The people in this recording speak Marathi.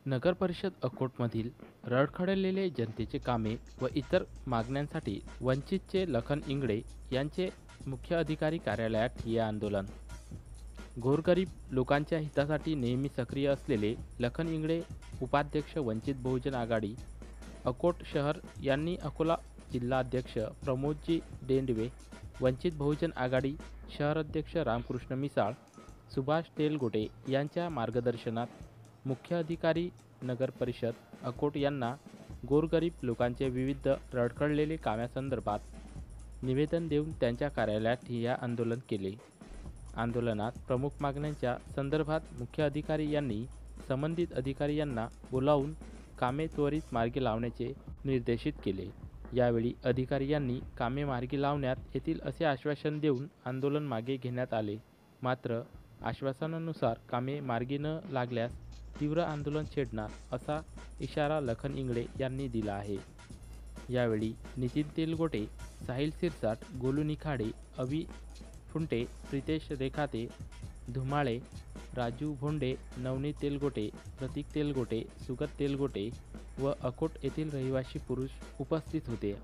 नगर परिषद अकोटमधील रडखडलेले जनतेचे कामे व इतर मागण्यांसाठी वंचितचे लखन इंगळे यांचे मुख्य अधिकारी कार्यालयात ठिय्या आंदोलन. गोरगरीब लोकांच्या हितासाठी नेहमी सक्रिय असलेले लखन इंगळे, उपाध्यक्ष वंचित बहुजन आघाडी अकोट शहर यांनी अकोला जिल्हाध्यक्ष प्रमोदजी डेंडवे, वंचित बहुजन आघाडी शहर अध्यक्ष रामकृष्ण मिसाळ, सुभाष तेलगोटे यांच्या मार्गदर्शनात मुख्य अधिकारी नगर परिषद अकोट यांना गोरगरीब लोकांचे विविध रडखडलेले कामांसंदर्भात निवेदन देऊन त्यांच्या कार्यालयात ठिय्या आंदोलन केले. आंदोलनात प्रमुख मागण्यांच्या संदर्भात मुख्य अधिकारी यांनी संबंधित अधिकारी यांना बोलावून कामे त्वरित मार्गी लावण्याचे निर्देशित केले. यावेळी अधिकारी यांनी कामे मार्गी लावण्यात येतील असे आश्वासन देऊन आंदोलन मागे घेण्यात आले. मात्र आश्वासनानुसार कामे मार्गी न लागल्यास तीव्र आंदोलन छेडणार असा इशारा लखन इंगळे यांनी दिला आहे. यावेळी नितीन तेलगोटे, साहिल सिरसाट, गोलू निखाडे, अवी फुंटे, प्रितेश रेखाते, धुमाळे, राजू भोंडे, नवनीत तेलगोटे, प्रतीक तेलगोटे, सुगत तेलगोटे व अकोट येथील रहिवासी पुरुष उपस्थित होते.